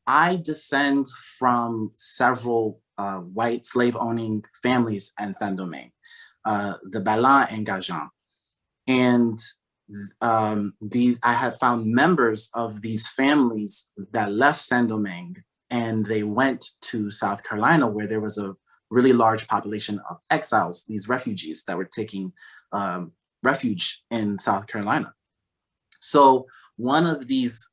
I descend from several white slave-owning families in Saint-Domingue, the Balan and Gajan. And I had found members of these families that left Saint-Domingue and they went to South Carolina, where there was a really large population of exiles, these refugees that were taking refuge in South Carolina. So one of these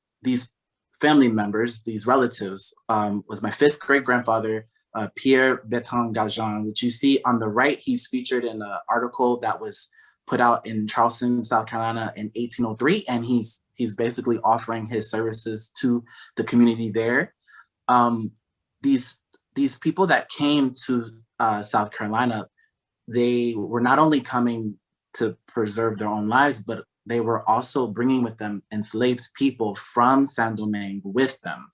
family members, these relatives, was my fifth great grandfather, Pierre Bertrand Gajan, which you see on the right. He's featured in an article that was put out in Charleston, South Carolina in 1803, and he's basically offering his services to the community there. These people that came to South Carolina, they were not only coming to preserve their own lives, but they were also bringing with them enslaved people from Saint-Domingue with them.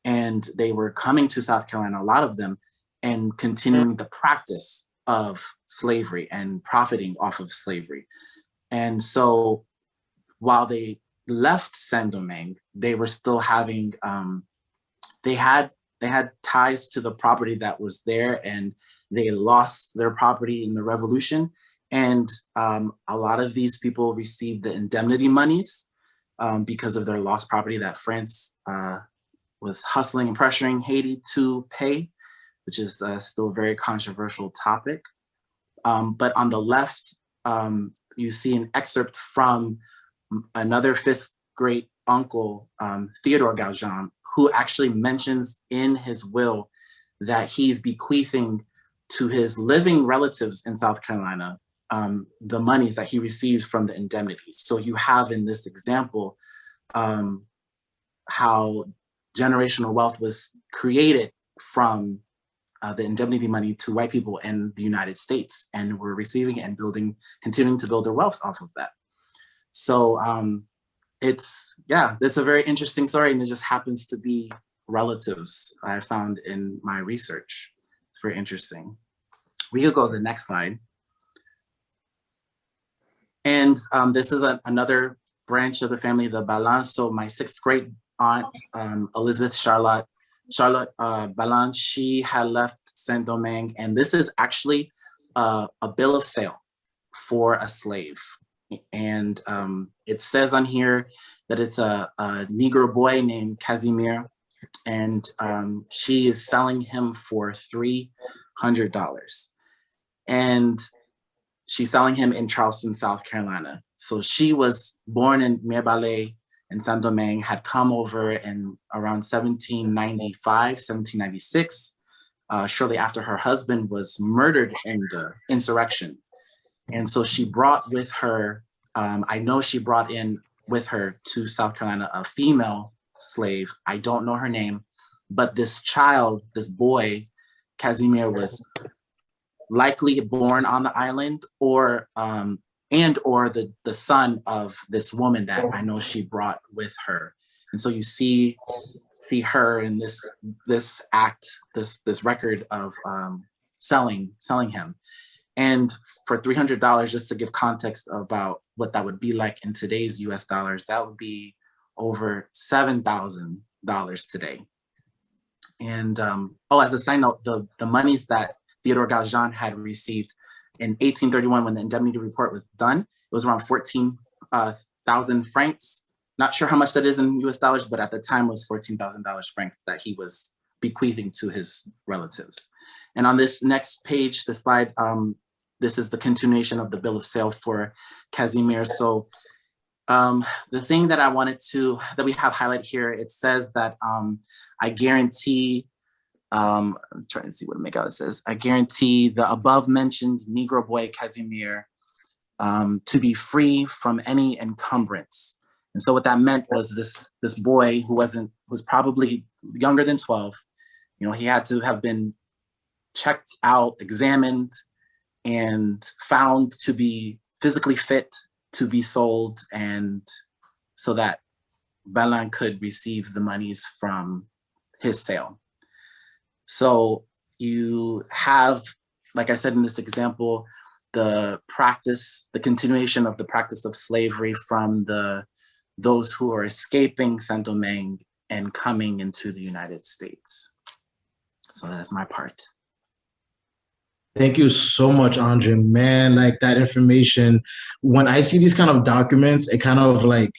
And they were coming to South Carolina, a lot of them, and continuing the practice of slavery and profiting off of slavery. And so while they left Saint-Domingue, they were still having, they had ties to the property that was there, and they lost their property in the revolution. And a lot of these people received the indemnity monies because of their lost property that France was hustling and pressuring Haiti to pay, which is still a very controversial topic. But on the left, you see an excerpt from another fifth great uncle, Theodore Gajan, who actually mentions in his will that he's bequeathing to his living relatives in South Carolina the monies that he receives from the indemnities. So you have in this example how generational wealth was created from the indemnity money to white people in the United States, and we're receiving and continuing to build their wealth off of that. So it's a very interesting story, and it just happens to be relatives I found in my research. It's very interesting. We could go to the next slide. And this is another branch of the family, the Balan. So my sixth great aunt, Elizabeth Charlotte Balan, she had left Saint-Domingue, and this is actually a bill of sale for a slave. And it says on here that it's a Negro boy named Casimir, and she is selling him for $300. And she's selling him in Charleston, South Carolina. So she was born in Mirebalais in Saint-Domingue, had come over in around 1795, 1796, shortly after her husband was murdered in the insurrection. And so she brought with her, I know she brought in with her to South Carolina a female slave. I don't know her name, but this child, this boy, Casimir, was likely born on the island, or the son of this woman that I know she brought with her. And so you see her in this act, this record of selling him. And for $300, just to give context about what that would be like in today's US dollars, that would be over $7,000 today. And as a side note, the monies that Theodore Gajan had received in 1831 when the indemnity report was done, it was around 14,000 francs. Not sure how much that is in US dollars, but at the time was $14,000 francs that he was bequeathing to his relatives. And on this next page, the slide, this is the continuation of the bill of sale for Casimir. So the thing that that we have highlighted here, it says that I guarantee, I'm trying to see what make out it says. I guarantee the above mentioned Negro boy Casimir to be free from any encumbrance. And so what that meant was this boy who was probably younger than 12. You know, he had to have been checked out, examined, and found to be physically fit to be sold, and so that Balan could receive the monies from his sale. So you have, like I said in this example, the continuation of the practice of slavery from those who are escaping Saint-Domingue and coming into the United States. So that's my part. Thank you so much, Andre. Man, like that information, when I see these kind of documents, it kind of like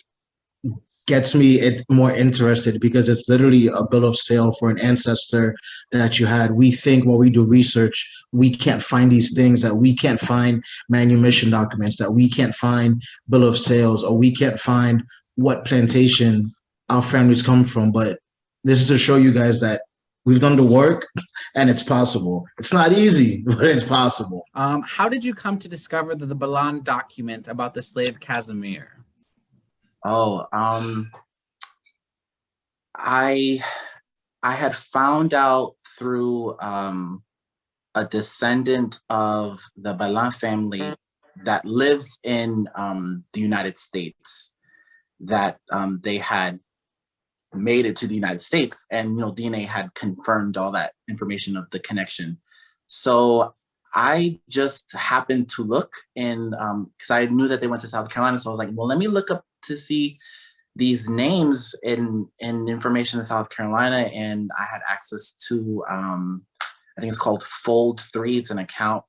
gets me more interested because it's literally a bill of sale for an ancestor that you had. We think when we do research, we can't find these things, that we can't find manumission documents, that we can't find bill of sales, or we can't find what plantation our families come from. But this is to show you guys that we've done the work and it's possible. It's not easy, but it's possible. How did you come to discover the Balan document about the slave Casimir? Oh, I had found out through a descendant of the Balan family that lives in the United States, that they had made it to the United States, and DNA had confirmed all that information of the connection. So I just happened to look in, because I knew that they went to South Carolina. So I was like, well, let me look up to see these names in information in South Carolina. And I had access to, I think it's called Fold 3. It's an account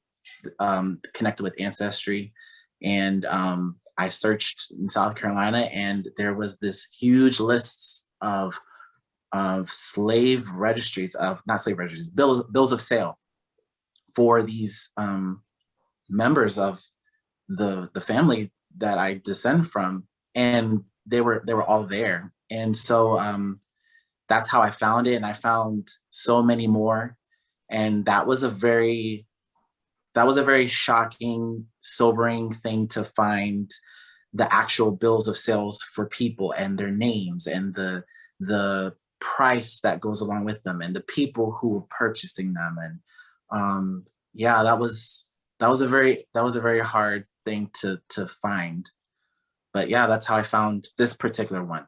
connected with Ancestry. And I searched in South Carolina, and there was this huge list of slave registries, not slave registries, bills of sale for these members of the family that I descend from, and they were all there. And so that's how I found it, and I found so many more, and that was a very shocking, sobering thing to find the actual bills of sales for people and their names and the price that goes along with them and the people who were purchasing them. And yeah, that was a very hard thing to find. But yeah, that's how I found this particular one.